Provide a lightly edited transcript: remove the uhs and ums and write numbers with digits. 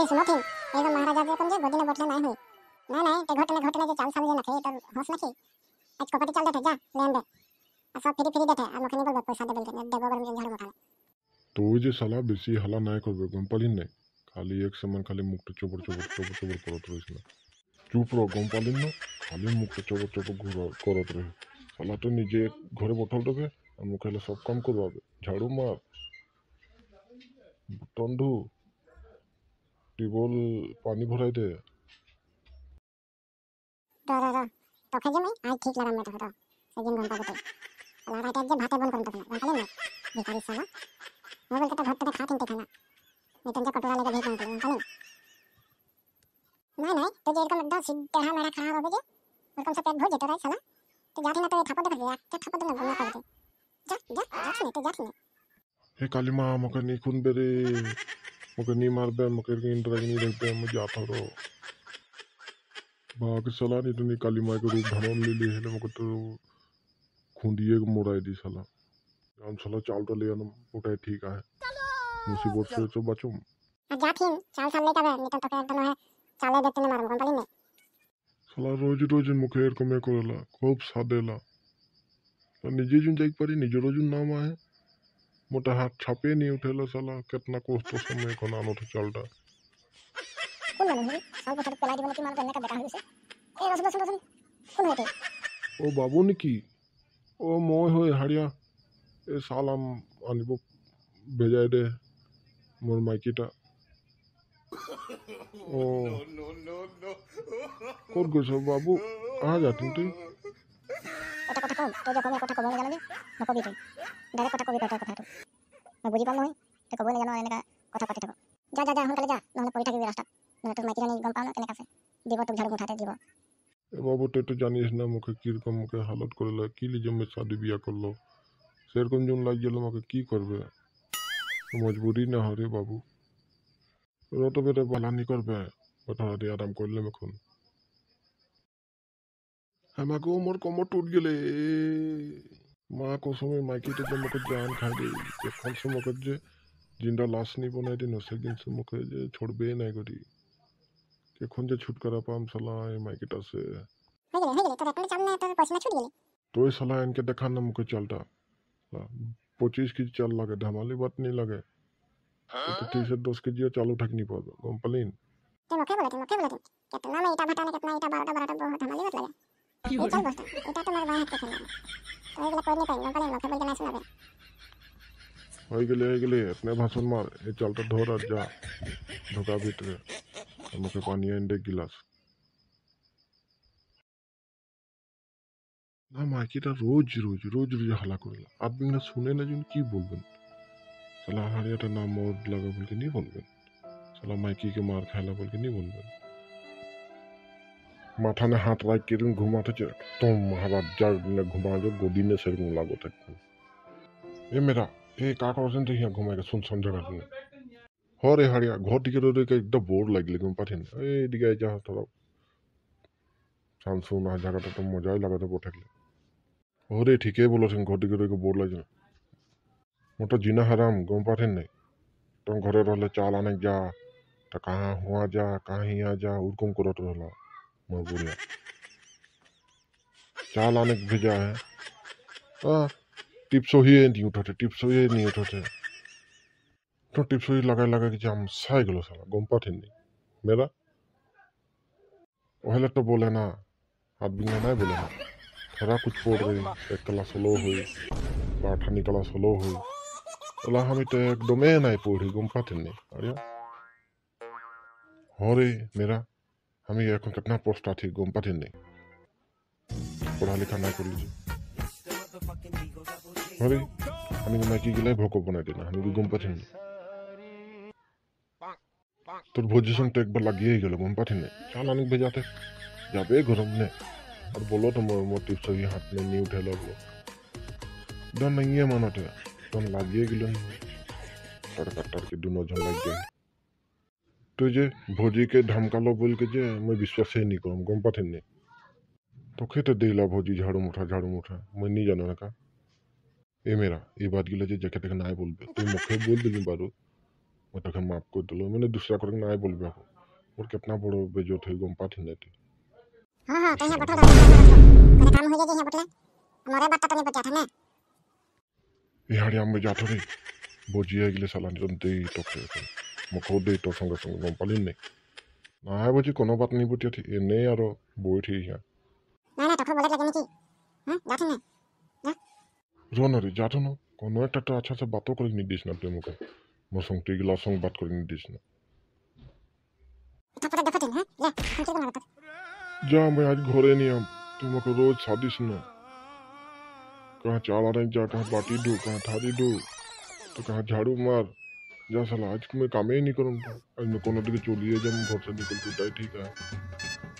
এই শুনো ঠিক এই মহারাজা যখন যে গদিনে বটলে নাই হই না না তে ঘটনা যে চাল সাল যে না খাই তোর হস নাকি আজ কপাটি চাল দে যা লেন দে আর সব ফ্রি ফ্রি দে আর মখানি বলবে পয়সা দে বলকে দেব বরং ঝাড়ু মাথা তো ওই যে শালা বেশি হালা নাই করবে গম পালি নাই খালি এক সময় খালি মুখটা চবর করত রয়েছিল চুপ রহ গম পালি না খালি মুখটা চবর করত রহে শালা তো নিজে ঘরে বটল দেবে আর মুখে হলে সব কাম করবে ঝাড়ু মার টন্ডু টিবল পানি ভরাই দে র তোকে যে মই আই ঠিক লাগাম না তো সেদিন ঘন্টা বটে লাগাটা যে ভাতে বন করতে না জানলি না ভিখারি শালা মোবাইল টা ঘর থেকে খা কিনতে খানা নিতন যে কটোরা লেগে ভিখ মাংতে জানলি না তো যে এরকম একদম সিদ্ধা মেরা খারাপ হবে যে এরকম সব পেট ভর যেত রে শালা তো যাতি না তো থাপড় দেখে একটা থাপড় দিলে ঘুমিয়ে পড়বে যাচ্ছি না हे काली माँ मुझे नहीं खून बेरे मुझे नहीं मार बे मुझे इंटरेक्ट नहीं रखते मुझे आता रो बाकी सला नहीं तो नहीं काली माँ को रूप धारण ले ली है मुझे तो खूंदिए को मोड़ा दी सला हम सला चाल तो ले आना उठाए ठीक है मुसीबत से तो बचूं जाती चाल साल लेकर नहीं तो एकदम है चाले देते ना मारूं कंपनी में सला रोज मुझे को मैं कोला खूब सादेला तो निजे जुन जाइक परी निजे रोज नाम आए मोटा हाथ छापे नहीं उठेला साला कितना कोस तो समय को नानो तो चलता কোন মানুষ সাল বছর পেলাই দিব কি মার গন্নে কা বেটা হইছে এই রসন কোন হইতে ओ बाबू निकी ओ मोय होय हाड़िया ए सालाम आनिब भेजाय दे मोर माइकीटा ओ कोर गइस बाबू आ जा तुई এটা কথা কম তো যখন কথা কম জানা যে নকবি তুই ডাইরেক্ট কথা কবি কথা তো বুঝি পাম নয় তো কবই না জানো এনেকা কথা পাতি থাকো যা হন কালে যা নহলে পড়ে থাকিবি রাস্তা নহলে তোর মাইকি রানি গম পাও না কেনে কাছে দিব তোর ঝাড়ু মুঠাতে দিব ए बाबू ते तो जानिस ना मुखे किरकम मुखे हालत करला की लिजे में शादी बिया करलो सेरकम जोन लाग गेलो मुखे की करबे मजबूरी ना हरे बाबू रो तो बेटे भला नहीं करबे बता दे आराम करले मखन আমাকে মোর কমর টুট গেলে মা কসমে মাইকিতে যে মুখে জান খাই দে এখন সে মুখে যে জিন্দা লাশ নি বনাই দিন সেদিন সে মুখে যে ছড়বে নাই করি এখন যে ছুটকারা পাম সালা এই মাইকিটা সে হয়ে গেলে তোর একটা চাল না তোর পয়সা ছুট গেলে तो ये साला इनके देखा ना मुझे चलता 25 की चल लगे धमाली बात नहीं लगे तो 30-10 के जी चालू ठक नहीं पाओगे कंप्लेन तो मके बोले कितना में इटा भटाने कितना इटा 12 बहुत हमारी बात लगे ये चल बस इटा तो मार बाहर के खेलना तो एगला कोई नहीं पाएंगे कंप्लेन मके बोल के ना सुनाबे हो गले अपने भाषण मार ये चलता धोरा जा धोका भीतर मुझे पानी एंडे गिलास না মাইকিটা রোজ হালা করলা আপনি না শুনে না জন কি বলবেন সালা হারিয়াটা না মদ লাগা বলকে नहीं বলবেন সালা মাইকি के मार खाला बोल के नहीं बोलबेन माथा ने हाथ रख के घुमाते चे तुम महाराज जग ने घुमा जो गोदी ने सिर में लागो तक ये मेरा ये का करसन तो यहाँ घुमाएगा सुन जगह ने हो रे हाड़िया घर दिखे रे के एकदम बोर लागले घुम पाथिन ए दिगे जा थोड़ा शांत सुना जगह तो मजा ही लगा तो बोठकले ओरे ठीके बोलो तुम घर दिखे को बोर लागे मोटा जीना हराम गम पाथिन नहीं तुम घरे रहले चाल आने जा तो कहाँ हुआ जा कहाँ हिया जा उरकम करत रहला मोर बुढ़िया चाल आने भेजा है टिप्सो ही नहीं उठाते तो टिप्सो ही लगा कि जाम साई गलो साला गम पाथिन नहीं मेरा ओहले तो बोले ना हाथ बिंगा नहीं बोले ना थोड़ा कुछ पड़ रही एक क्लास स्लो हुई बाठानी क्लास स्लो हुई ओला हमें तो एकदम नहीं पढ़ी गम पाथिन नहीं अरे हो रे मेरा हमें এখন कितना पोस्ट थी गम पाथिन नहीं पढ़ा लिखा नहीं कर लीजिए अरे हमें माइकी गिलाई भोको बना देना हमें भी गम पाथिन नहीं তোর ভোজিশন তো একবার লাগিয়েই গেল গম পাঠিন চাল অনেক ভেজাতে যাবে গরম নে और बोलो तो मोर टिप्स ही हाथ में नहीं उठे लगलो डन नहीं है मानते डन लागिए गिलो टड़का के दोनों जन लग गए तो जे भोजी के धमकालो बोल के जे मैं विश्वास ही नहीं करम गम पाथिन नहीं तो खेते देला भोजी झाड़ू मुठा मैं नहीं जानो ना का ये मेरा ये बात गिला जे जके तक ना बोलबे तुम मुखे बोल दे बारू मैं तक माफ कर दिलो मैंने दूसरा करे ना बोलबे ako और कितना बड़ो बेजोत है गम पाठी ने हां हां तो यहाँ बटल दादा करे काम हो जाए यहाँ बटला हमारे बात तो नहीं बचा था ना इहाड़ी हम जातो रे बोजिया गिले साला निरंते तो के मखो दे तो संग संग गम पाली ने ना है बोजी कोनो बात नहीं बुटिया थी एने यारो बोई थी यहाँ ना ना तो बोले लगे नहीं हां जाते ना रोना रे जातो ना कोनो एक तो अच्छा से बातों कर नहीं दिस ना प्रेम को मसंग टी गिला संग बात कर नहीं दिस ना तो पता देखते हैं ले हम के बना जा मैं आज घरे नहीं हम तुम को रोज शादी सुनो कहाँ चाला नहीं जा कहाँ बाटी दो कहाँ थाली दो तो कहाँ झाड़ू मार जा साला आज मैं काम ही नहीं करूँगा आज मैं कोनो दिखे चोलिए जब घर से निकल के ठीक है